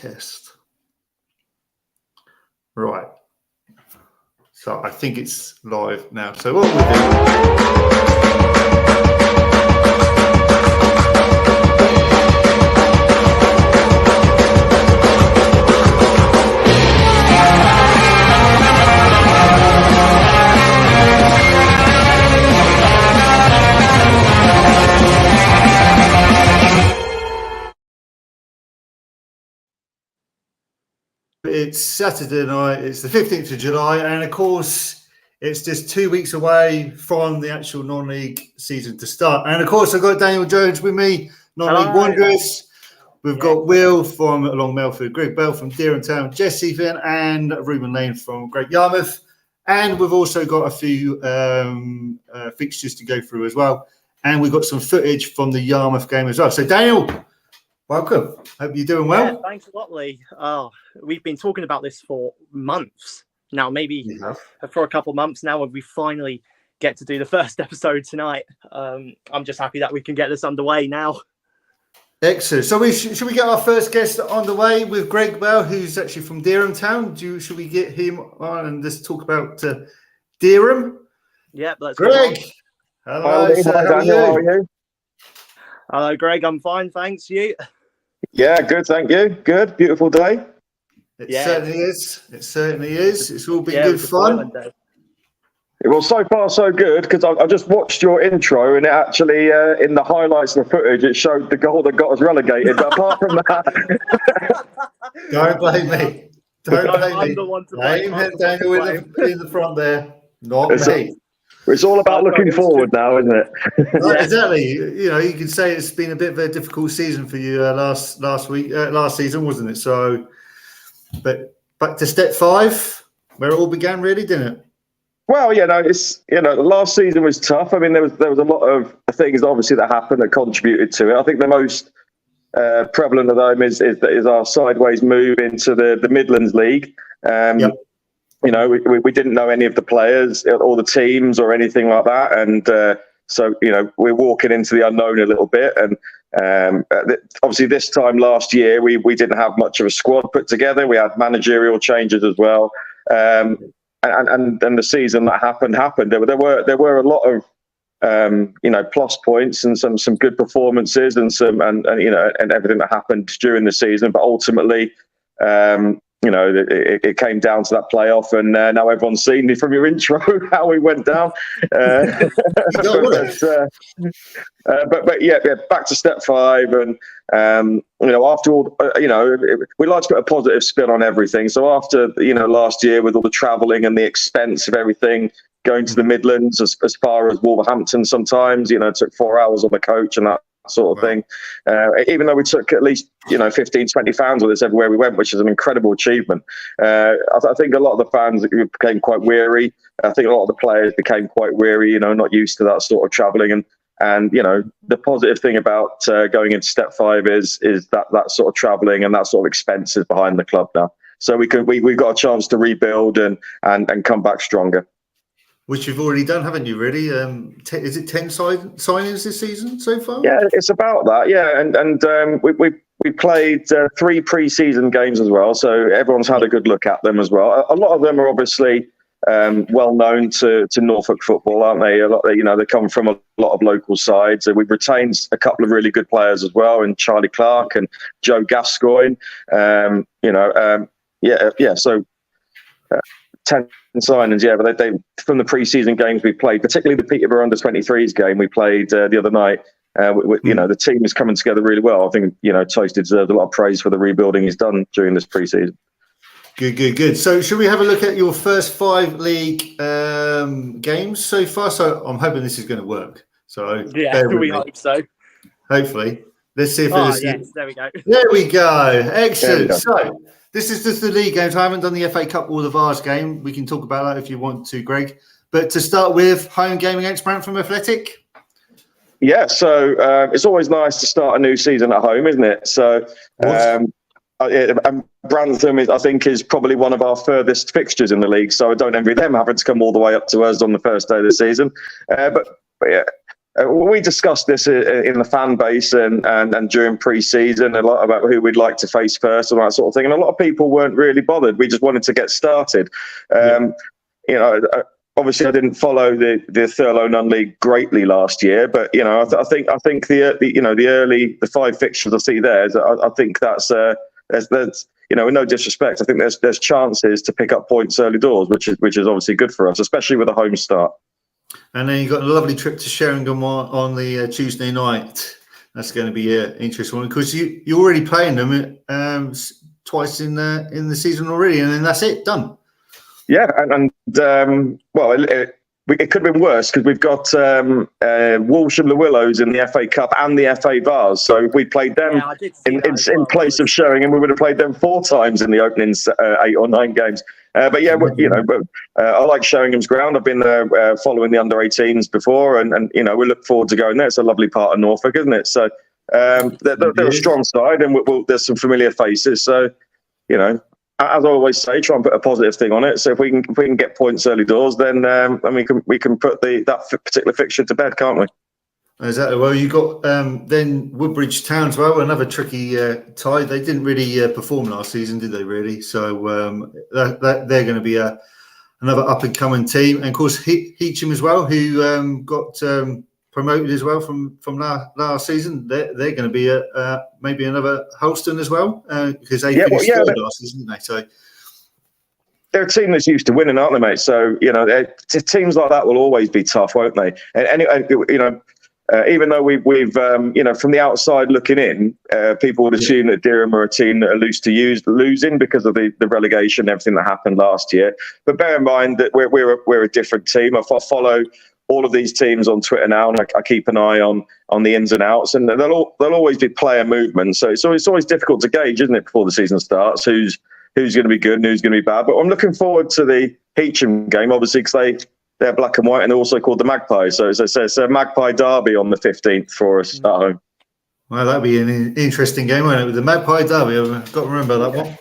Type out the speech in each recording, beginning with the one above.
test. Right. So I think it's live now. So what we're doing. It's Saturday night, it's the 15th of July, and of course, it's just 2 weeks away from the actual non-league season to start. And of course, I've got Daniel Jones with me, non-league Wanderers. We've got Will from along Melford, Greg Bell from Dereham Town, Jesse Finn, and Ruben Lane from Great Yarmouth. And we've also got a few fixtures to go through as well. And we've got some footage from the Yarmouth game as well. So, Daniel, welcome. Hope you're doing well. Yeah, thanks a lot, Lee. Oh, we've been talking about this for months now, maybe for a couple of months now, and we finally get to do the first episode tonight. I'm just happy that we can get this underway now. Excellent. So, should we get our first guest on the way with Greg Bell, who's actually from Dereham Town? Should we get him on and just talk about Dereham? Yeah, let's Greg. Hello, sir. How are you? Hello, Greg. I'm fine, thanks. You? Yeah, good, thank you. Good, beautiful day. It certainly is. It certainly is. It's all been good fun. Well, so far so good, because I just watched your intro, and it actually, in the highlights of the footage, it showed the goal that got us relegated. But apart from that, don't blame me. Don't blame me. Blame Daniel in the front there, not me. It's all about looking forward now, isn't it? Exactly. You know, you can say it's been a bit of a difficult season for you last season, wasn't it? So, but back to step 5, where it all began, really, didn't it? Well, the last season was tough. I mean, there was a lot of things obviously that happened that contributed to it. I think the most prevalent of them is our sideways move into the Midlands League. You know, we didn't know any of the players or the teams or anything like that. And so, you know, we're walking into the unknown a little bit. And obviously this time last year, we didn't have much of a squad put together. We had managerial changes as well. And the season that happened. There were a lot of, plus points and some good performances and everything that happened during the season. But ultimately, it came down to that playoff, and now everyone's seen from your intro how we went down. But back to step 5, and after all, we like to put a positive spin on everything. So after last year with all the travelling and the expense of everything, going to the Midlands as far as Wolverhampton, sometimes it took 4 hours on the coach and that sort of thing. Even though we took at least 15, 20 fans with us everywhere we went, which is an incredible achievement. I think a lot of the fans became quite weary. I think a lot of the players became quite weary, not used to that sort of travelling. And the positive thing about going into step 5 is that sort of travelling and that sort of expenses behind the club now. So we've got a chance to rebuild and come back stronger. Which you've already done, haven't you, really? Is it 10 signings this season so far? Yeah, it's about that, yeah. And we played 3 pre-season games as well, so everyone's had a good look at them as well. A lot of them are obviously well known to Norfolk football, aren't they? They come from a lot of local sides. We've retained a couple of really good players as well, and Charlie Clark and Joe Gascoigne. So 10 signings, but they from the pre-season games we played, particularly the Peterborough under-23s game we played the other night. The team is coming together really well. I think Toasty deserves a lot of praise for the rebuilding he's done during this pre-season. Good. So should we have a look at your first 5 league games so far? So I'm hoping this is going to work. So we hope so. Hopefully. Let's see if there we go. There we go. Excellent. So this is just the league games. I haven't done the FA Cup or the Vars game. We can talk about that if you want to, Greg. But to start with, home game against Brantham Athletic. Yeah, so it's always nice to start a new season at home, isn't it? So Brantham is probably one of our furthest fixtures in the league. So I don't envy them having to come all the way up to us on the first day of the season. But yeah, we discussed this in the fan base and during pre-season, a lot about who we'd like to face first and that sort of thing. And a lot of people weren't really bothered. We just wanted to get started. Obviously, I didn't follow the Thurlow Non-League greatly last year, but I think the 5 fixtures I see there, I think that's with no disrespect, I think there's chances to pick up points early doors, which is obviously good for us, especially with a home start. And then you got a lovely trip to Sheringham on the Tuesday night. That's going to be an interesting one because you're already playing them twice in the season already, and then that's it, done. Yeah, it could have been worse because we've got Walsham the Willows in the FA Cup and the FA Vars. So if we played them in place of Sheringham, we would have played them 4 times in the opening 8 or 9 games. I like Sheringham's ground. I've been there following the under-18s before, and we look forward to going there. It's a lovely part of Norfolk, isn't it? So they're a strong side, and there's some familiar faces. So as I always say, try and put a positive thing on it. So if we can get points early doors, then we can put that particular fixture to bed, can't we? Exactly. Well, you got then Woodbridge Town as well, another tricky tie. They didn't really perform last season, did they? Really? So they're going to be another up and coming team, and of course Heacham as well, who got promoted as well from last season. They're going to be maybe another Holston as well because they finished third last season, didn't they? So they're a team that's used to winning, aren't they, mate? So teams like that will always be tough, won't they? And anyway, even though we've from the outside looking in, people would assume that Dereham are a team that are used to losing because of the relegation and everything that happened last year. But bear in mind that we're a different team. I follow all of these teams on Twitter now, and I keep an eye on the ins and outs, and there'll always be player movement. So it's always difficult to gauge, isn't it, before the season starts, who's going to be good and who's going to be bad. But I'm looking forward to the Heacham game, obviously, because they're black and white, and they're also called the Magpies. So it's a Magpie derby on the 15th for us at home. Well, that'd be an interesting game, won't it? With the Magpie derby, I've got to remember that one.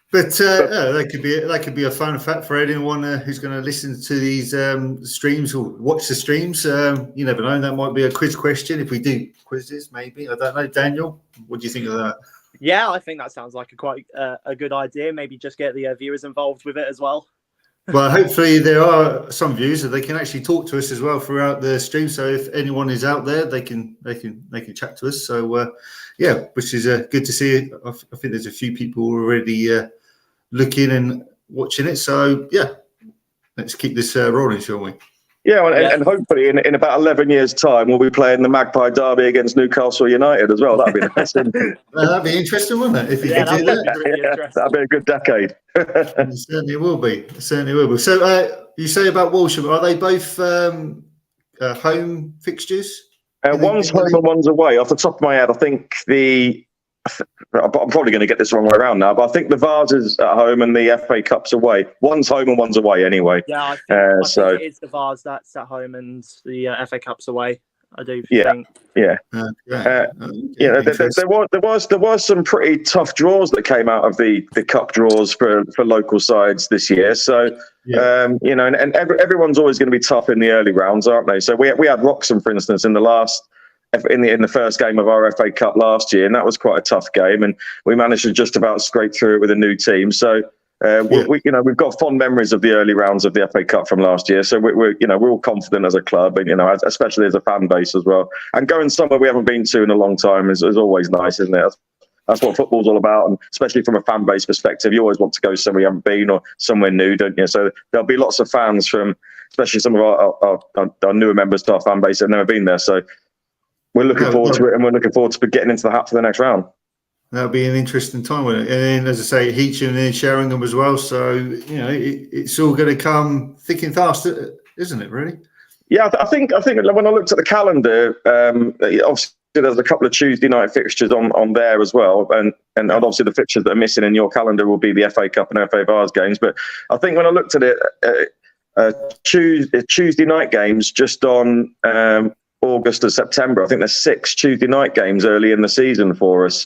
But that could be a fun fact for anyone who's going to listen to these streams or watch the streams. You never know. That might be a quiz question if we do quizzes. Maybe, I don't know. Daniel, what do you think of that? Yeah, I think that sounds like a good idea. Maybe just get the viewers involved with it as well. Well, hopefully there are some viewers that they can actually talk to us as well throughout the stream. So if anyone is out there, they can chat to us. So which is good to see. I think there's a few people already looking and watching it. So let's keep this rolling, shall we? Yeah, and hopefully in about 11 years' time, we'll be playing the Magpie derby against Newcastle United as well. That'd be nice. That'd be interesting, wouldn't it? If you could do that. That'd be a good decade. It certainly will be. So you say about Walsham, are they both home fixtures? One's home and one's away. Off the top of my head, I think I'm probably going to get this the wrong way around now, but I think the Vars is at home and the FA Cup's away. One's home and one's away anyway. Yeah, I think it is the Vars that's at home and the FA Cup's away. I do think. Yeah. There was some pretty tough draws that came out of the cup draws for local sides this year. So and everyone's always going to be tough in the early rounds, aren't they? So we had Wroxham, for instance, in the first game of our FA Cup last year, and that was quite a tough game, and we managed to just about scrape through it with a new team. So we've got fond memories of the early rounds of the FA Cup from last year. So we're all confident as a club, and especially as a fan base as well. And going somewhere we haven't been to in a long time is always nice, isn't it? That's what football's all about, and especially from a fan base perspective, you always want to go somewhere you haven't been or somewhere new, don't you? So there'll be lots of fans from, especially some of our newer members to our fan base that have never been there. So we're looking forward to it, and we're looking forward to getting into the hat for the next round. That'll be an interesting time, won't it? And then, as I say, Heacham and then Sheringham as well. So it's all going to come thick and fast, isn't it? Really? Yeah, I think when I looked at the calendar, obviously there's a couple of Tuesday night fixtures on there as well, and obviously the fixtures that are missing in your calendar will be the FA Cup and FA Vars games. But I think when I looked at it, Tuesday night games just on August and September. I think there's 6 Tuesday night games early in the season for us,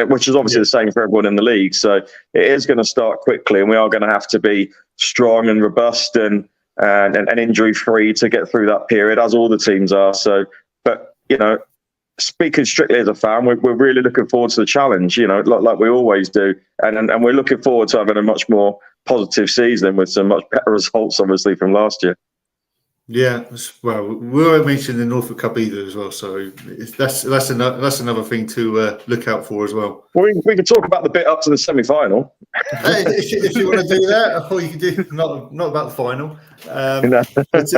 which is obviously the same for everyone in the league. So it is going to start quickly, and we are going to have to be strong and robust and and injury free to get through that period, as all the teams are. So, but speaking strictly as a fan, we're really looking forward to the challenge. Like we always do, and we're looking forward to having a much more positive season with some much better results, obviously, from last year. Yeah, well, we won't mention the Norfolk Cup either as well, so that's another thing to look out for as well. Well, we could talk about the bit up to the semi-final. If you want to do that, or you can do not about the final. But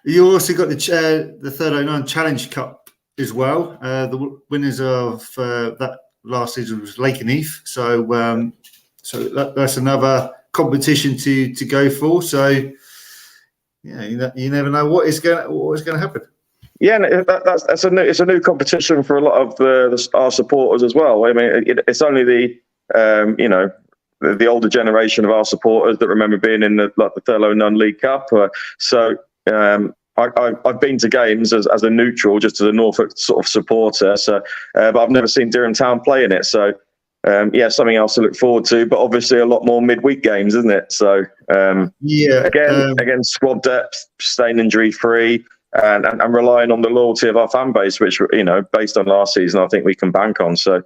you also got the 309 Challenge Cup as well. The winners of that last season was Lake and Heath, so that's another competition to go for. So. Yeah, you never know what is going to happen. Yeah, it's a new competition for a lot of our supporters as well. I mean, it's only the older generation of our supporters that remember being in the Thurlow Nunn League Cup. I've been to games as a neutral, just as a Norfolk sort of supporter. So, but I've never seen Dereham Town play in it. So. Something else to look forward to, but obviously a lot more midweek games, isn't it? So again, squad depth, staying injury free, and relying on the loyalty of our fan base, which based on last season, I think we can bank on. So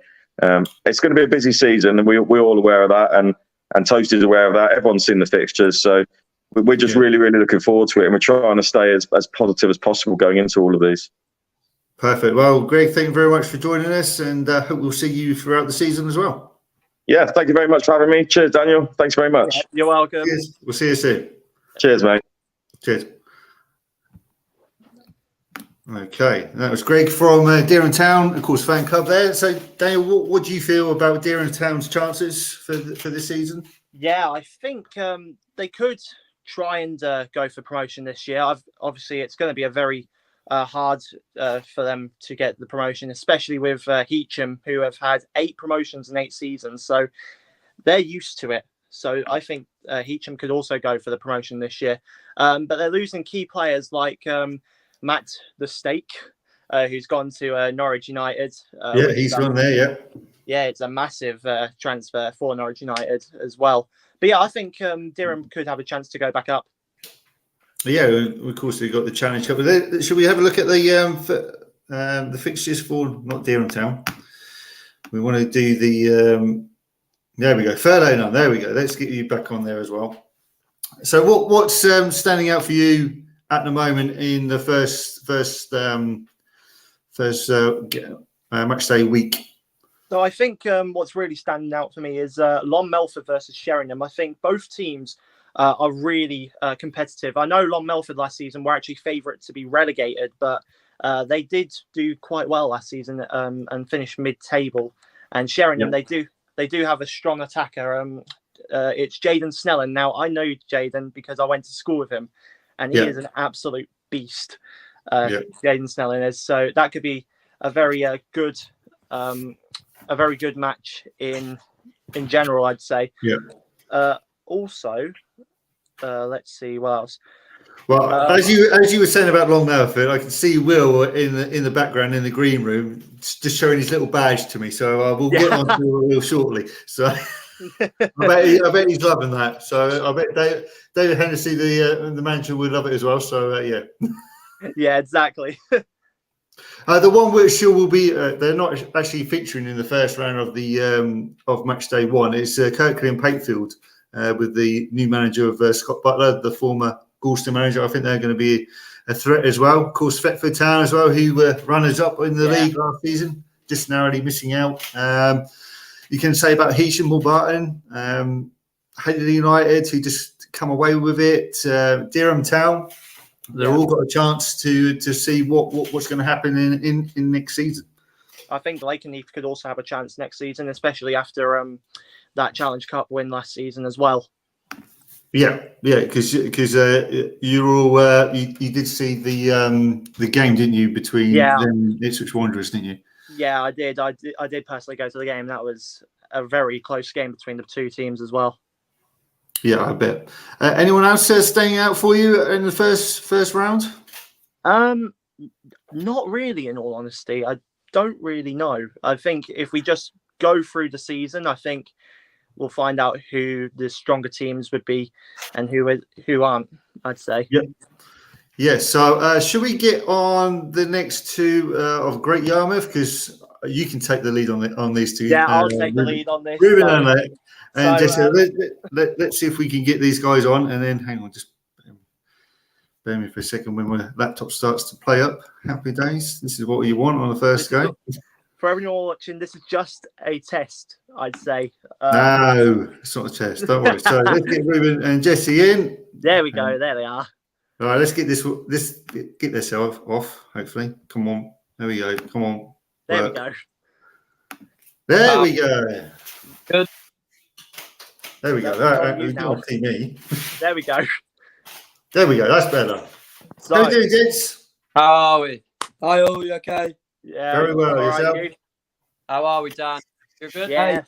it's going to be a busy season, and we're all aware of that, and Toast is aware of that. Everyone's seen the fixtures, so we're just really, really looking forward to it, and we're trying to stay as positive as possible going into all of these. Perfect. Well, Greg, thank you very much for joining us, and hope we'll see you throughout the season as well. Yeah, thank you very much for having me. Cheers, Daniel. Thanks very much. Yeah, you're welcome. Cheers. We'll see you soon. Cheers, mate. Cheers. Okay, that was Greg from Dereham Town, of course, fan club there. So, Daniel, what do you feel about Dereham Town's chances for this season? Yeah, I think they could try and go for promotion this year. Obviously, it's going to be a very hard for them to get the promotion, especially with Heacham, who have had 8 promotions in 8 seasons, so they're used to it. So I think Heacham could also go for the promotion this year, but they're losing key players like Matt the Stake, who's gone to Norwich United. He's gone there. Yeah, it's a massive transfer for Norwich United as well. But yeah, I think Dereham could have a chance to go back up. Yeah, of course we've got the Challenge Cup. Should we have a look at the fixtures for not Dereham Town? We want to do the there we go, Thurlow Nunn. There we go. Let's get you back on there as well. So what's standing out for you at the moment in the first match day week? So I think what's really standing out for me is Long Melford versus Sheringham. I think both teams are really competitive. I know Long Melford last season were actually favourite to be relegated, but they did do quite well last season and finished mid-table. And Sheringham, they do have a strong attacker. It's Jaden Snellen. Now I know Jaden because I went to school with him, and he is an absolute beast. Jaden Snellen is. So that could be a very good match in general, I'd say. Yeah. Also. Let's see what else. Well, as you were saying about Long Melford, I can see Will in the background in the green room just showing his little badge to me. So we'll get on to Will shortly. So I bet he's loving that. So I bet David Hennessy, the manager, would love it as well. So yeah. Yeah, exactly. The one which will be they're not actually featuring in the first round of the of match day 1. It's Kirkley and Patefield. With the new manager of Scott Butler, the former Galston manager. I think they're going to be a threat as well. Of course, Thetford Town as well, who were runners-up in the league last season, just narrowly missing out. You can say about Heacham or Barton, Hadley United, who just come away with it. Dereham Town, they've all got a chance to see what's going to happen in next season. I think Lake and Heath could also have a chance next season, especially after that Challenge Cup win last season as well. Yeah, because you all you did see the game, didn't you, between them and Ipswich Wanderers, didn't you? Yeah, I did. I did personally go to the game. That was a very close game between the two teams as well. Yeah, I bet. Anyone else staying out for you in the first round? Not really, in all honesty. I don't really know. I think if we just go through the season, I think we'll find out who the stronger teams would be and who aren't, I'd say. Yep. Yeah, so should we get on the next two of Great Yarmouth? Because you can take the lead on these two. Yeah, I'll take the lead on this. Ruben and Alec. And so, just let's see if we can get these guys on. And then, hang on, just bear me for a second when my laptop starts to play up. Happy days. This is what you want on the first game. For everyone watching, this is just a test, I'd say. No, it's not a test. Don't worry. So let's get Ruben and Jesse in. There we go. There they are. All right, let's get this off. Hopefully, come on. There we go. Come on. There we go. There we go. Good. There we go. There we go. There we go. That's better. So, how are you doing, gents? How are we? Hi, all. You okay? Yeah. Very well. Yourself? Right, how are we, Dan? You're good? Yeah. Hey,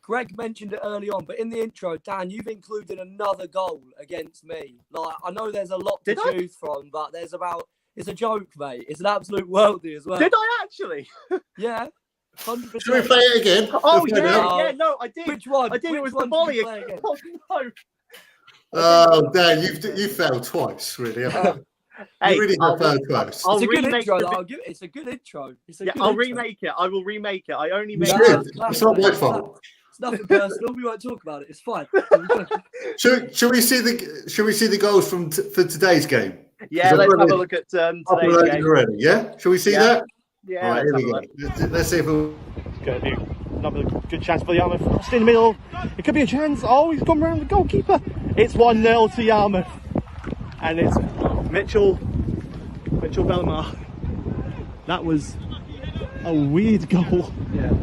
Greg mentioned it early on, but in the intro, Dan, you've included another goal against me. Like, I know there's a lot to choose from, but it's a joke, mate. It's an absolute worldie as well. Did I actually? Yeah. 100%. Should we play it again? Oh, yeah, no, I did. Which one? I did. It was Which the one did volley you play again. again? Oh, no. Oh, Dan, you failed twice, really. Haven't you? Hey, You really have failed twice. I'll It's a good remake intro. the- I'll give it. It's a good intro. I'll remake it. I will remake it. I only You made should. it. It's not my fault. It's nothing personal. We won't talk about it. It's fine. Should we see the goals for today's game? Yeah, let's have a look at today's Uploaded game. already. Yeah. Shall we see that? Yeah, All right, here we go. look. Let's see if we. Going to be another good chance for Yarmouth. Crossed in the middle. It could be a chance. Oh, he's gone round the goalkeeper. It's 1-0 to Yarmouth. And it's Mitchell Belmar. That was a weird goal. Yeah.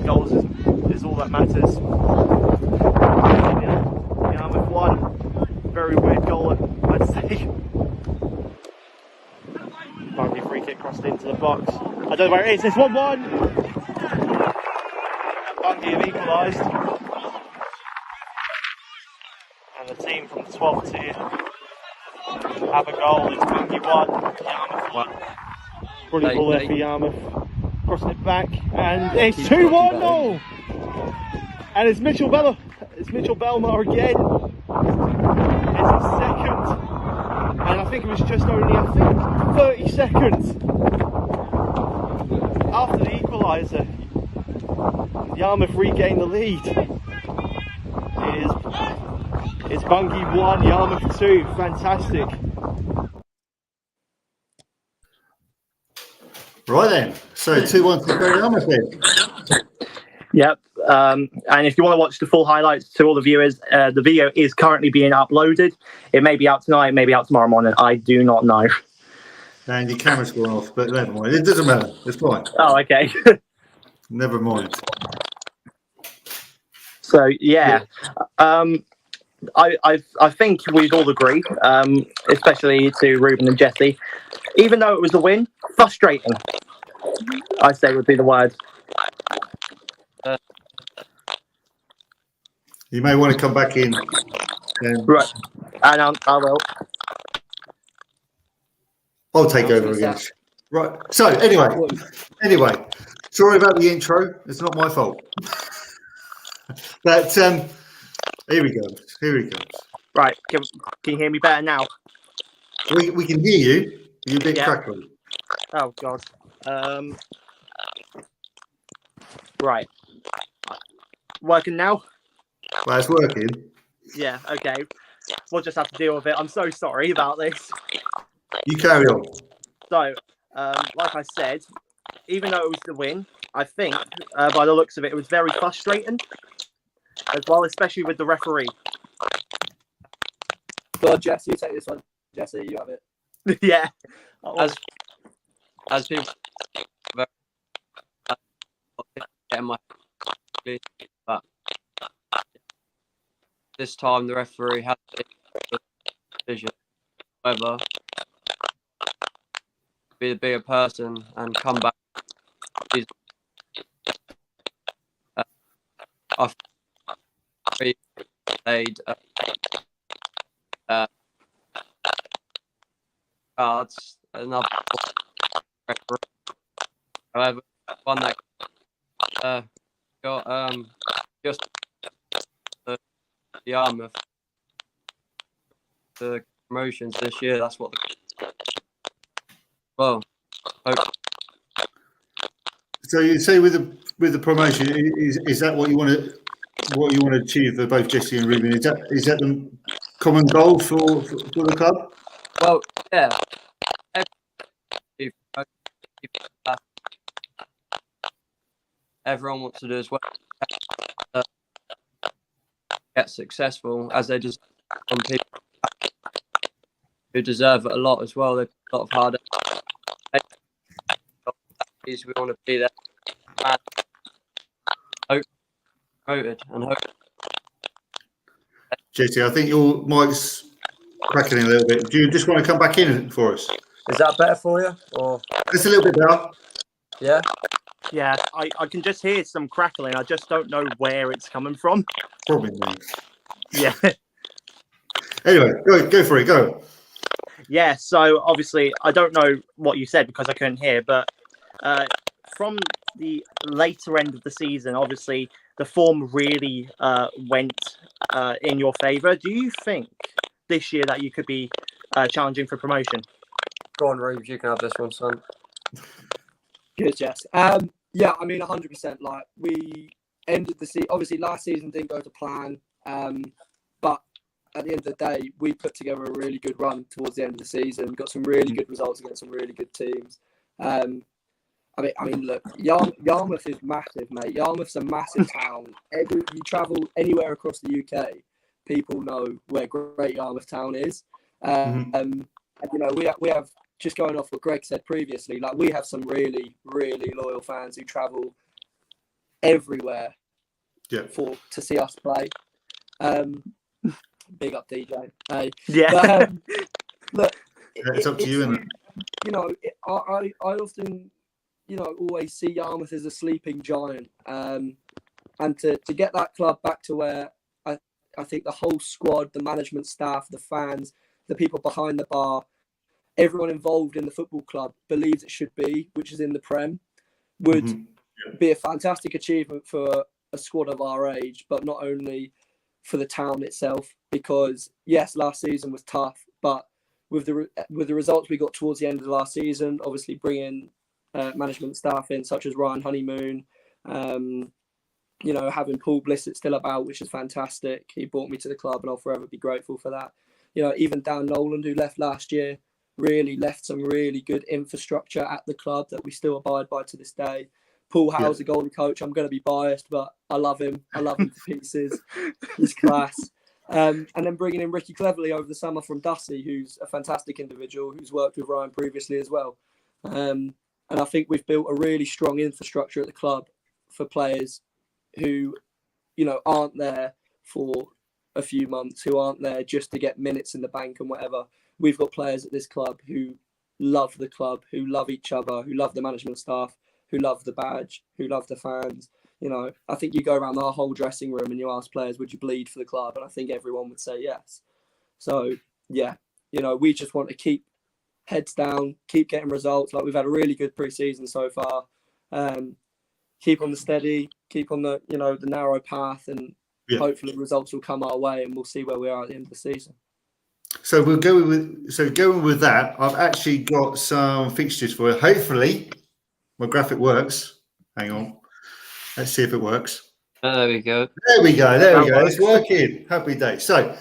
Goals is all that matters. Yarmouth won. Very weird goal, I'd say. Might be a free kick crossed into the box. I don't know where it is. It's 1-1. Bungie have equalised. And the team from the 12th tier have a goal. It's Bungie 1, Yarmouth 1. Brilliant ball there for Yarmouth. Crossing it back. And it's 2-1. No! And it's Mitchell Belmar again. It's his second. And I think it was just only 30 seconds after the equaliser. Yarmouth regained the lead. It's Bungie 1, Yarmouth 2. Fantastic. Right then. So 2-1 to Great Yarmouth then. Yep. And if you want to watch the full highlights to all the viewers, the video is currently being uploaded. It may be out tonight, it may be out tomorrow morning. I do not know. And your camera's gone off, but never mind. It doesn't matter. It's fine. Oh, okay. Never mind. So yeah, I think we'd all agree, especially to Ruben and Jesse, even though it was a win, frustrating, I say would be the word. You may want to come back in. Right, and I will. I'll take over again. Right. So anyway, sorry about the intro. It's not my fault. But here we go. Right, can you hear me better now? We can hear you. You're a bit crackly. Oh God. Right. Working now? Well, it's working. Yeah. Okay. We'll just have to deal with it. I'm so sorry about this. You carry on. So, like I said, even though it was the win, I think by the looks of it, it was very frustrating as well, especially with the referee. Go on, Jesse, you take this one. Jesse, you have it. Yeah. As people getting my but this time the referee had to make a decision whether be the bigger person and come back. I played cards another referee. However, one that just Yarmouth, the promotions this year. That's what. Well, So you say with the promotion, is that what you want to achieve for both Jesse and Ruben? Is that the common goal for the club? well, yeah. Everyone wants to do as well. Get successful as they deserve. Some people who deserve it a lot as well. They've got a lot of hard. We want to be there. And hope, voted and hope. Jesse, I think your mic's cracking a little bit. Do you just want to come back in for us? Is that better for you? Or Just a little bit better. yeah? Yeah, I can just hear some crackling. I just don't know where it's coming from. Probably me. Yeah. Anyway, go for it. Go. Yeah, so obviously I don't know what you said because I couldn't hear, but from the later end of the season, obviously the form really went in your favour. Do you think this year that you could be challenging for promotion? Go on, Rubes, you can have this one, son. Good, Jess. Yeah, I mean, 100%. Like, we ended the season. Obviously, last season didn't go to plan. But at the end of the day, we put together a really good run towards the end of the season. Got some really good results against some really good teams. I mean, look, Yarmouth is massive, mate. Yarmouth's a massive town. You travel anywhere across the UK, people know where great Yarmouth Town is. And, you know, we have, just going off what Greg said previously, like, we have some really, really loyal fans who travel everywhere to see us play. Big up, DJ. Hey. Yeah. But, look, It's up to you, isn't it? You know, I often, you know, always see Yarmouth as a sleeping giant. And to get that club back to where I think the whole squad, the management staff, the fans, the people behind the bar, everyone involved in the football club believes it should be, which is in the Prem, would be a fantastic achievement for a squad of our age, but not only for the town itself, because yes, last season was tough, but with the results we got towards the end of the last season, obviously bringing management staff in such as Ryan Honeymoon, you know, having Paul Blissett still about, which is fantastic. He brought me to the club and I'll forever be grateful for that. You know, even Dan Nolan, who left last year, really left some really good infrastructure at the club that we still abide by to this day. Paul Howe's the goalie coach. I'm going to be biased, but I love him. I love him to pieces. He's class. And then bringing in Ricky Cleverley over the summer from Dussey, who's a fantastic individual who's worked with Ryan previously as well. And I think we've built a really strong infrastructure at the club for players who, you know, aren't there for a few months, who aren't there just to get minutes in the bank and whatever. We've got players at this club who love the club, who love each other, who love the management staff, who love the badge, who love the fans. You know, I think you go around our whole dressing room and you ask players, would you bleed for the club? And I think everyone would say yes. So, yeah, you know, we just want to keep heads down, keep getting results. Like, we've had a really good pre-season so far. Keep on the steady, keep on the, you know, the narrow path, and hopefully results will come our way and we'll see where we are at the end of the season. So we'll go going with that. I've actually got some fixtures for you. Hopefully, my graphic works. Hang on, let's see if it works. There we go. There we go. It's working. Happy day. So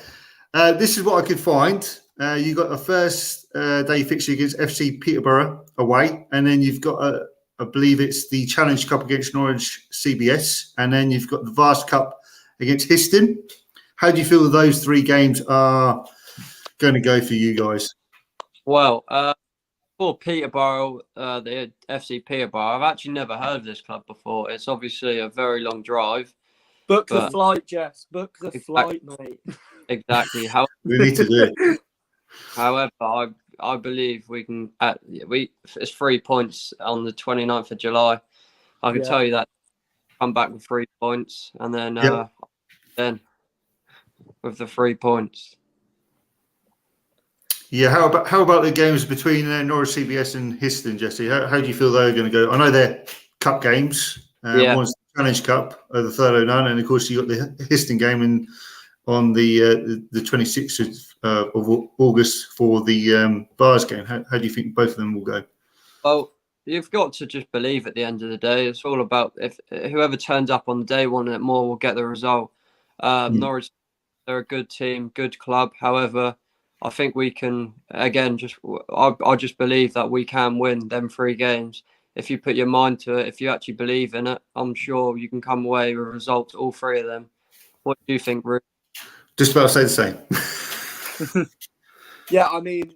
this is what I could find. You got a first day fixture against FC Peterborough away, and then you've got I believe it's the Challenge Cup against Norwich CBS, and then you've got the Vast Cup against Histon. How do you feel those three games are going to go for you guys? Well, for Peterborough, the FC Peterborough, I've actually never heard of this club before. It's obviously a very long drive. Book the flight, Jess. Book the flight, mate. Exactly. We need to do it. However, I believe we can. It's 3 points on the 29th of July. I can tell you that. Come back with 3 points, and then with the 3 points. Yeah, how about the games between Norwich CBS and Histon, Jesse? How do you feel they're going to go? I know they're cup games. One's Challenge Cup, the 3rd, and of course you got the Histon game on the 26th of August for the Bars game. How do you think both of them will go? Well, you've got to just believe at the end of the day. It's all about if whoever turns up on the day wanting it more will get the result. Norwich, they're a good team, good club. However, I think we can, again, I just believe that we can win them 3 games. If you put your mind to it, if you actually believe in it, I'm sure you can come away with results, all 3 of them. What do you think, Ruth? Just about to say the same. Yeah, I mean,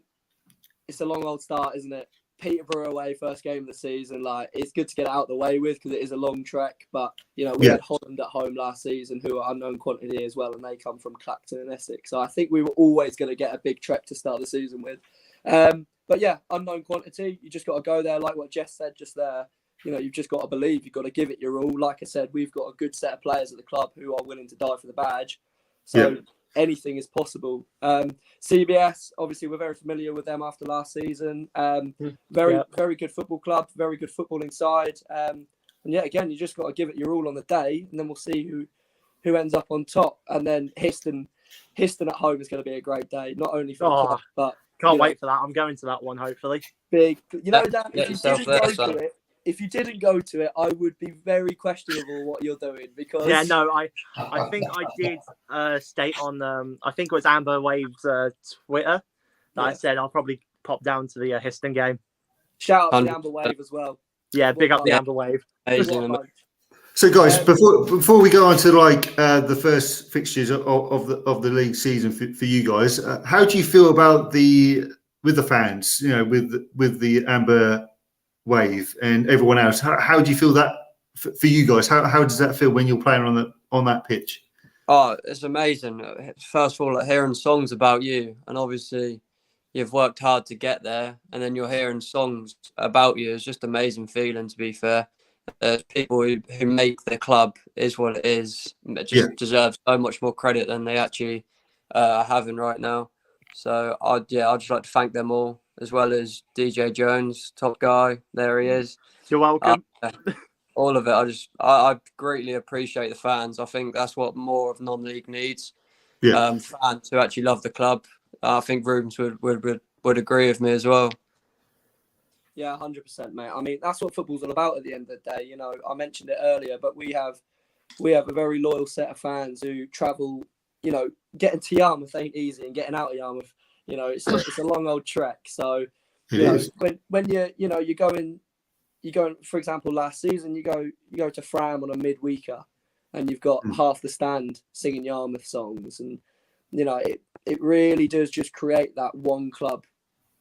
it's a long old start, isn't it? Peterborough away, first game of the season. Like, it's good to get it out of the way with because it is a long trek. But, you know, we had Holland at home last season, who are unknown quantity as well, and they come from Clacton and Essex. So I think we were always going to get a big trek to start the season with. But yeah, unknown quantity. You just got to go there, like what Jess said just there. You know, you've just got to believe. You've got to give it your all. Like I said, we've got a good set of players at the club who are willing to die for the badge. So anything is possible. CBS, obviously, we're very familiar with them after last season. Very good football club, very good footballing side. And yeah, again, you just got to give it your all on the day, and then we'll see who ends up on top. And then Histon at home is going to be a great day, not only for the club, but can't wait for that. I'm going to that one, hopefully. Big, you know, Dan, if you didn't go to it, I would be very questionable what you're doing because I think I did state on I think it was Amber Wave's Twitter that I said I'll probably pop down to the Histon game. Shout out to the Amber Wave as well. Yeah, big up the Amber Wave. So, guys, before we go on to the first fixtures of the league season for you guys, how do you feel about with the fans? You know, with the Amber Wave and everyone else. How do you feel that for you guys? How does that feel when you're playing on that pitch? Oh, it's amazing. First of all, hearing songs about you, and obviously you've worked hard to get there, and then you're hearing songs about you. It's just amazing feeling, to be fair. People who make the club is what it is. It just deserves so much more credit than they actually are having right now. So I'd just like to thank them all, as well as DJ Jones, top guy. There he is. You're welcome. All of it. I greatly appreciate the fans. I think that's what more of non-league needs. Fans who actually love the club. I think Rubens would agree with me as well. Yeah, 100%, mate. I mean, that's what football's all about at the end of the day. You know, I mentioned it earlier, but we have a very loyal set of fans who travel. You know, getting to Yarmouth ain't easy, and getting out of Yarmouth, you know, it's a long old trek. So, when you're going, for example, last season you go to Fram on a midweeker, and you've got half the stand singing Yarmouth songs, and you know it really does just create that one club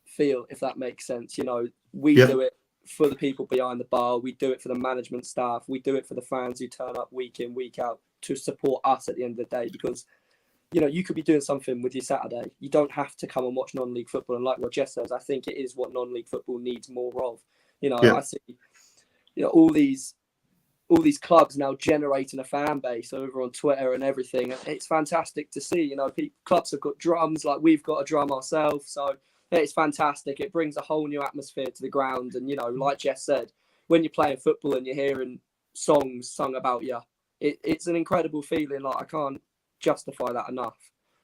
feel, if that makes sense. You know, we do it for the people behind the bar, we do it for the management staff, we do it for the fans who turn up week in, week out to support us at the end of the day, because you know, you could be doing something with your Saturday. You don't have to come and watch non-league football. And like what Jess says, I think it is what non-league football needs more of. You know, I see, you know, all these clubs now generating a fan base over on Twitter and everything. It's fantastic to see. You know, clubs have got drums, like we've got a drum ourselves. So it's fantastic. It brings a whole new atmosphere to the ground. And, you know, like Jess said, when you're playing football and you're hearing songs sung about you, it's an incredible feeling. Like, I can't justify that enough.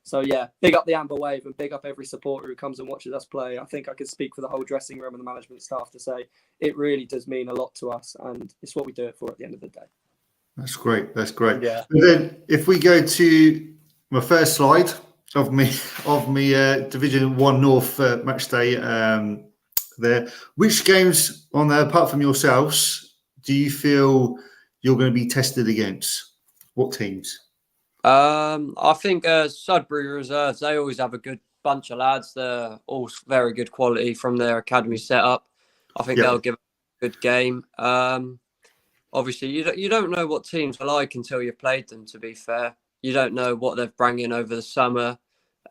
So yeah, big up the Amber Wave and big up every supporter who comes and watches us play. I think I could speak for the whole dressing room and the management staff to say it really does mean a lot to us, and it's what we do it for at the end of the day. That's great. Yeah. And then if we go to my first slide of me Division 1 North match day there, which games on there, apart from yourselves, do you feel you're going to be tested against? What teams? I think Sudbury Reserves, they always have a good bunch of lads. They're all very good quality from their academy setup. I think they'll give a good game. Obviously, you don't know what teams are like until you've played them, to be fair. You don't know what they've brought in over the summer.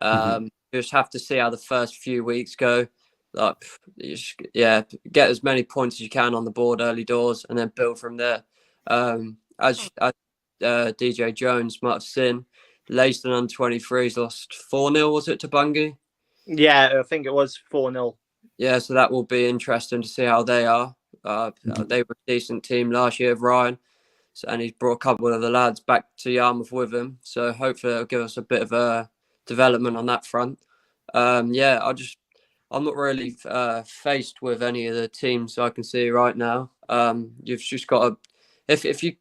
You just have to see how the first few weeks go. Like, get as many points as you can on the board early doors and then build from there. As DJ Jones might have seen, Leyston under 23s lost 4-0, was it, to Bungay? Yeah, I think it was 4-0. Yeah, so that will be interesting to see how they are. They were a decent team last year of Ryan. and he's brought a couple of the lads back to Yarmouth with him. So hopefully it'll give us a bit of a development on that front. I'm not really faced with any of the teams I can see right now. You've just got to, if you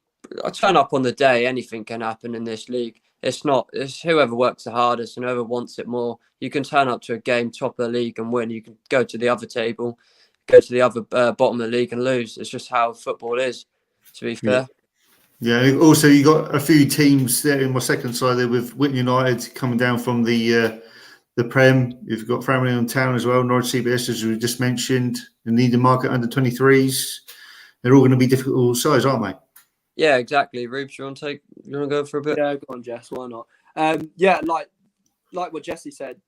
turn up on the day, anything can happen in this league. It's whoever works the hardest and whoever wants it more. You can turn up to a game top of the league and win. You can go to the other table, go to the other bottom of the league and lose. It's just how football is, to be fair. Yeah. Also, you got a few teams there in my second side there with Whitney United coming down from the Prem. You've got Dereham Town as well, Norwich CBS, as we just mentioned, the Needham Market under 23s. They're all going to be difficult size, aren't they? Yeah, exactly. Rubes, you want to go for a bit? Yeah, go on, Jess. Why not? Like what Jesse said,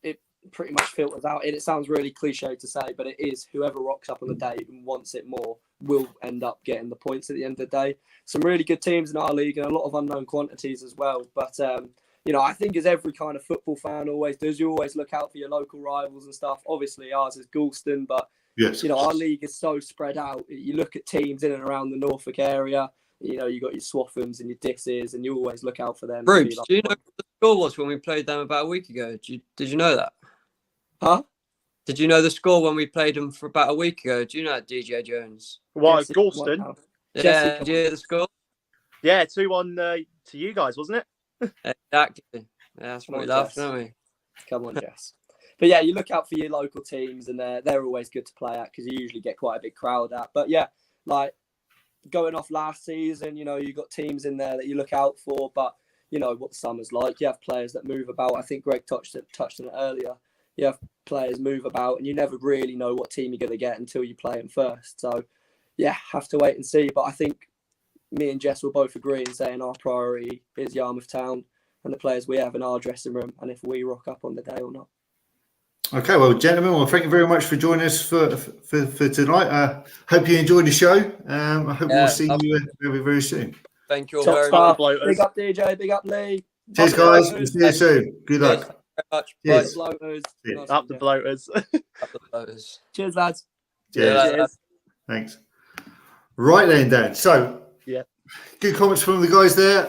it pretty much filters out. It sounds really cliche to say, but it is whoever rocks up on the day and wants it more will end up getting the points at the end of the day. Some really good teams in our league and a lot of unknown quantities as well. But I think as every kind of football fan always does, you always look out for your local rivals and stuff. Obviously, ours is Goulston, but yes, our league is so spread out. You look at teams in and around the Norfolk area. You got your Swaffhams and your Disses, and you always look out for them. Rubes, do you know what the score was when we played them about a week ago? Did you know that? Huh? Did you know the score when we played them for about a week ago? Do you know that, DJ Jones? What, Goulston? Yeah, did you hear the score? Yeah, 2-1 to you guys, wasn't it? Exactly. Yeah, that's what we laughed, don't we? Come on, Jess. But yeah, you look out for your local teams, and they're always good to play at because you usually get quite a big crowd at. But yeah, like going off last season, you've got teams in there that you look out for, but what the summer's like. You have players that move about. I think Greg touched on it earlier. You have players move about, and you never really know what team you're going to get until you play them first. So, yeah, have to wait and see. But I think me and Jess will both agree in saying our priority is Yarmouth Town and the players we have in our dressing room, and if we rock up on the day or not. Okay, well, gentlemen, thank you very much for joining us for tonight. Hope you enjoyed the show. I hope we'll see you very, very soon. Thank you all Top very stuff. much. Big up DJ, big up Lee. Cheers, guys. We'll see you soon. Good luck. Cheers. Up the bloaters. Up the bloaters. Cheers, lads. Cheers. Thanks. Right then, Dan. So, yeah, good comments from the guys there.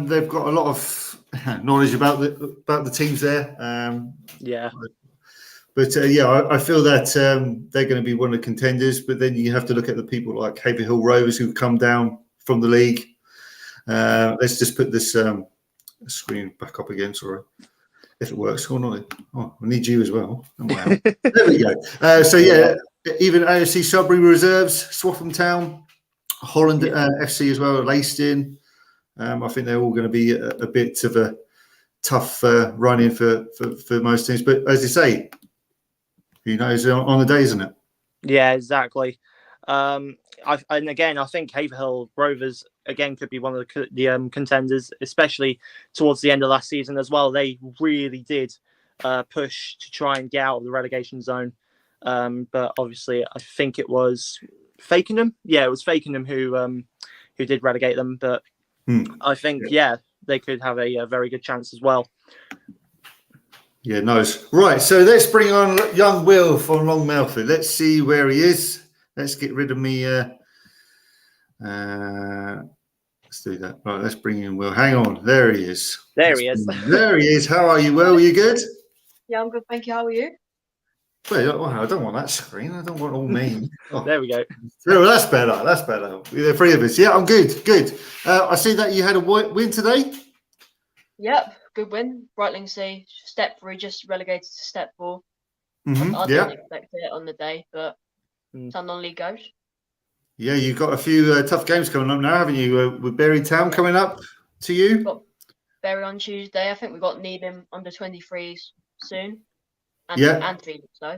They've got a lot of knowledge about the teams there. Yeah. But I feel that they're going to be one of the contenders. But then you have to look at the people like Haverhill Rovers who come down from the league. Let's just put this screen back up again. Sorry, if it works or not. Oh, I need you as well. Oh, wow. There we go. Even AFC Sudbury Reserves, Swaffham Town, Holland FC as well, Leiston. I think they're all going to be a bit of a tough run-in for most teams. But as you say, who knows on the day, isn't it? Yeah, exactly. And again, I think Haverhill Rovers again could be one of the contenders, especially towards the end of last season as well. They really did push to try and get out of the relegation zone, but obviously, I think it was Fakenham. Yeah, it was Fakenham who did relegate them. But I think they could have a very good chance as well. Yeah, nice. Right, so let's bring on young Will from Long Melford. Let's see where he is. Let's get rid of me. Let's do that. Right, let's bring in Will. Hang on. There he is. There he is. There he is. How are you, Will? Are you good? Yeah, I'm good. Thank you. How are you? Well, I don't want that screen. I don't want all me. Oh. There we go. Oh, that's better. That's better. The three of us. Yeah, I'm good. Good. I see that you had a win today. Yep, good win. Brightlingsea, step 3, just relegated to step 4. Mm-hmm. I didn't expect it on the day, but it's how non-league goes. Yeah, you've got a few tough games coming up now, haven't you? With Dereham Town coming up to you. We've got Bury on Tuesday. I think we've got Needham under 23s soon. And Phoenix, so.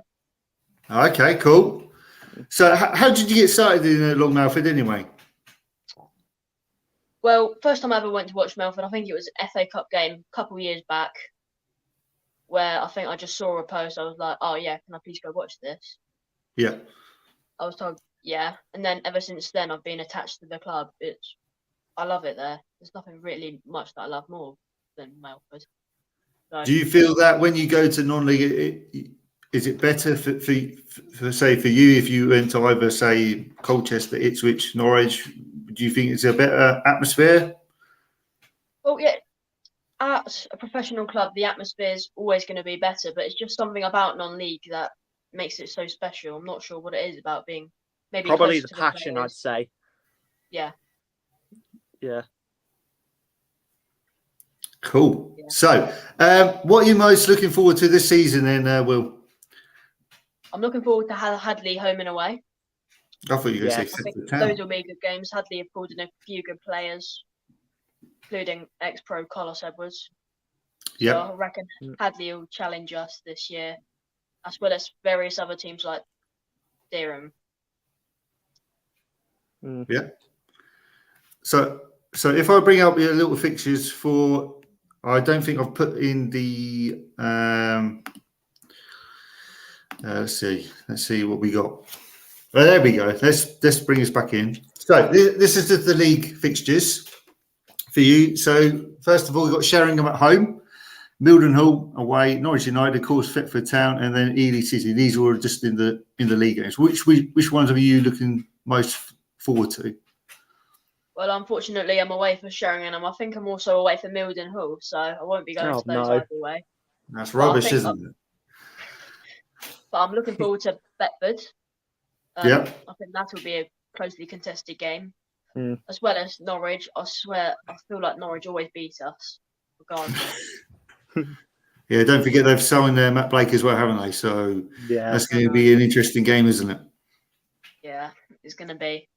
Okay, cool. So how did you get started in Long Melford anyway? Well, first time I ever went to watch Melford, I think it was an FA Cup game a couple of years back, where I think I just saw a post. I was like, oh yeah, can I please go watch this? Yeah. I was told, yeah. And then ever since then, I've been attached to the club. I love it there. There's nothing really much that I love more than Melford. So, do you feel that when you go to non-league, is it better for you if you went to either, say, Colchester, Ipswich, Norwich? do you think it's a better atmosphere? Well, yeah, at a professional club, the atmosphere is always going to be better, but it's just something about non-league that makes it so special. I'm not sure what it is about being maybe Probably closer the to passion, the I'd players. say. Yeah. Yeah. Cool. Yeah. So, what are you most looking forward to this season then, Will? I'm looking forward to Hadley home and away. I thought you were going to Yeah. say I think Melford those Town. will be good games. Hadley have pulled in a few good players, including ex-pro Carlos Edwards. So I Yep. reckon Hadley will challenge us this year, as well as various other teams like Dereham. Yeah. So if I bring up your little fixtures for, I don't think I've put in the. Let's see what we got. Well, there we go. Let's bring us back in. So this is the league fixtures for you. So first of all, we've got Sheringham at home, Mildenhall away, Norwich United, of course, Thetford Town, and then Ely City. These are all just in the league games. Which ones are you looking most forward to? Well, unfortunately, I'm away for Sheringham. I think I'm also away for Mildenhall, so I won't be going Oh, to those no. either way. That's But I rubbish, think isn't it? But I'm looking forward to Thetford. Yeah. I think that will be a closely contested game, Mm. as well as Norwich. I swear, I feel like Norwich always beat us, regardless. Yeah, don't forget they've signed Matt Blake as well, haven't they? So Yeah. that's going to be an interesting game, isn't it? Yeah, it's going to be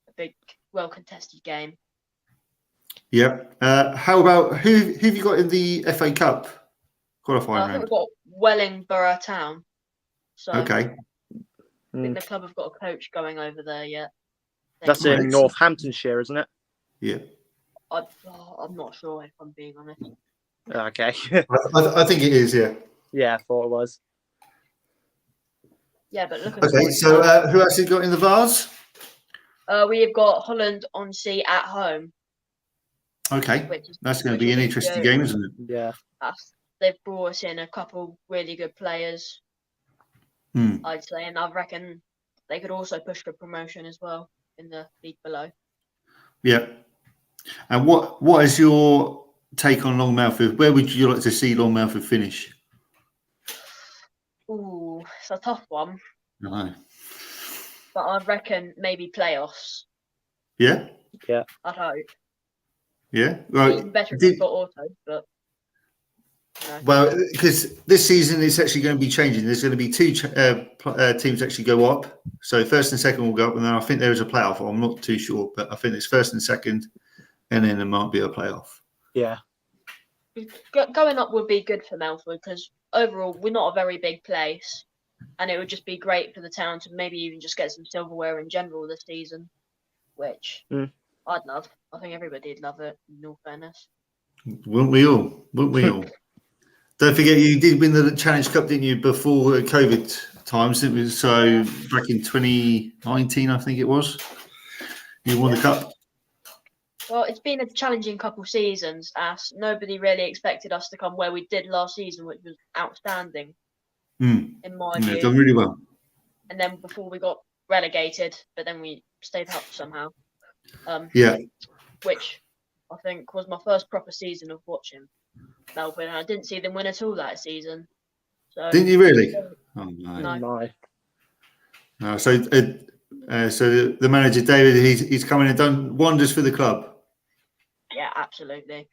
a big, well-contested game. Yeah. How about who have you got in the FA Cup qualifying I think round? we've got Wellingborough Town. So Okay. I think the club have got a coach going over there yet. That's in Northamptonshire, isn't it? Yeah. I'm not sure if I'm being honest. Okay. I think it is, yeah. Yeah, I thought it was. Yeah, but looking Okay, forward to so that. who else have you got in the Vars? We have got Holland-on-Sea at home. Okay, Which is, that's going to which be will an be interesting good. game, isn't it? Yeah. They've brought us in a couple really good players, I'd say, and I reckon they could also push for promotion as well in the league below. Yeah. And what is your take on Long Melford? Where would you like to see Long Melford finish? Ooh, it's a tough one, No. but I reckon maybe playoffs. Yeah. Yeah. I'd hope. Yeah. Well, Even better if we've got auto, but. No. Well, because this season it's actually going to be changing. There's going to be two teams actually go up. So first and second will go up, and then I think there is a playoff. I'm not too sure, but I think it's first and second, and then there might be a playoff. Yeah. Going up would be good for Melford because overall we're not a very big place, and it would just be great for the town to maybe even just get some silverware in general this season, which I'd love. I think everybody'd love it, in all fairness. Wouldn't we all? Wouldn't we all? Don't forget, you did win the Challenge Cup, didn't you, before COVID times? It was back in 2019, I think it was. You won the cup. Well, it's been a challenging couple seasons, as nobody really expected us to come where we did last season, which was outstanding, in my view. Done really well. And then before we got relegated, but then we stayed up somehow. Which I think was my first proper season of watching Melford, and I didn't see them win at all that season. So, didn't you really? Oh no. No. So the manager David, he's come in and done wonders for the club. Yeah, absolutely.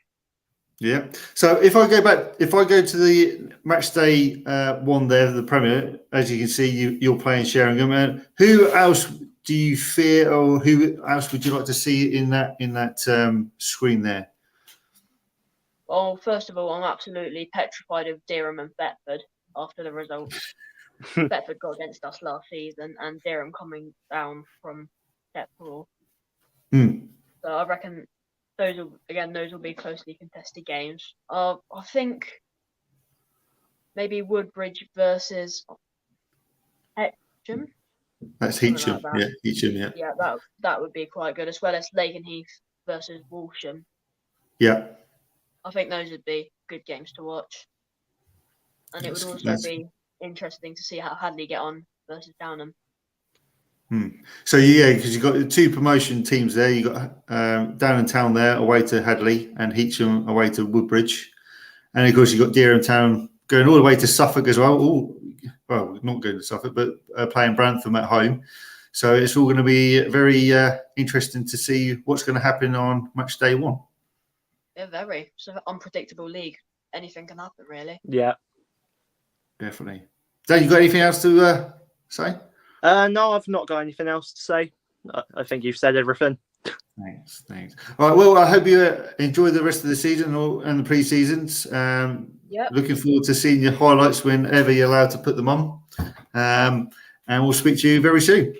Yeah. So if I go to the match day one there, the Premier, as you can see, you're playing Sheringham. And who else do you fear, or who else would you like to see in that screen there? Well, first of all, I'm absolutely petrified of Dereham and Thetford after the results. Thetford got against us last season, and Dereham coming down from Step 4. So I reckon those will be closely contested games. I think maybe Woodbridge versus Hetcham. That's Hetcham. Like Hetcham. Yeah. Yeah, that would be quite good, as well as Lakenheath versus Walsham. Yeah. I think those would be good games to watch. And it would also be interesting to see how Hadley get on versus Downham. So yeah, because you've got the 2 promotion teams there. You got Dereham Town there away to Hadley and Heacham away to Woodbridge, and of course you've got Dereham Town going all the way to Suffolk as well. Well, not going to Suffolk, but playing Brantham at home. So it's all going to be very interesting to see what's going to happen on match day 1. Yeah, very. It's an unpredictable league. Anything can happen, really. Yeah. Definitely. Dan, you got anything else to say? No, I've not got anything else to say. I think you've said everything. Thanks. All right, well, I hope you enjoy the rest of the season and the pre-seasons. Looking forward to seeing your highlights whenever you're allowed to put them on. And we'll speak to you very soon.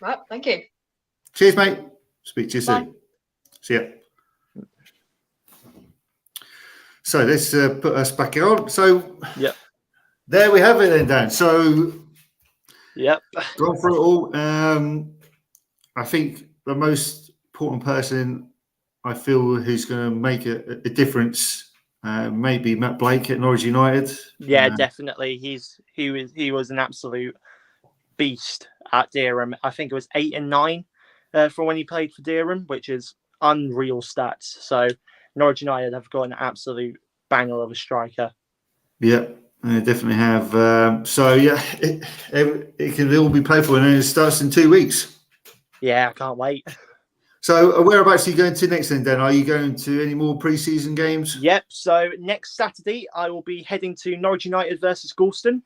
Right, thank you. Cheers, mate. Speak to you Bye. soon. See ya. So let's put us back on. So there we have it then, Dan. So gone through it all. I think the most important person I feel who's going to make a difference maybe Matt Blake at Norwich United. Yeah, definitely. He was an absolute beast at Dereham. I think it was 8 and 9 for when he played for Dereham, which is unreal stats. So Norwich United have got an absolute banger of a striker. Yeah, they definitely have. So yeah, it can all be played for, and it starts in 2 weeks. Yeah, I can't wait. So whereabouts are you going to next then, Dan? Are you going to any more pre-season games? Yep. So next Saturday, I will be heading to Norwich United versus Galston,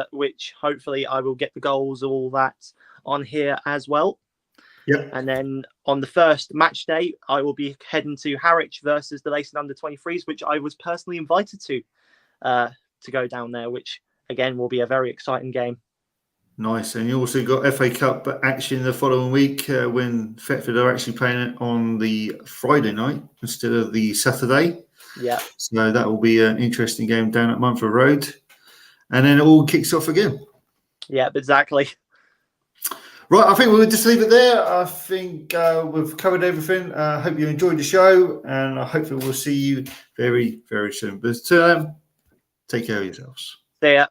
which hopefully I will get the goals, all that on here as well. Yep. And then on the first match day, I will be heading to Harwich versus the Leyton under-23s, which I was personally invited to go down there, which again will be a very exciting game. Nice. And you also got FA Cup action the following week when Thetford are actually playing it on the Friday night instead of the Saturday. Yeah. So that will be an interesting game down at Munford Road. And then it all kicks off again. Yeah, exactly. Right, I think we'll just leave it there. I think we've covered everything. I hope you enjoyed the show, and I hope we'll see you very, very soon. But take care of yourselves. See ya.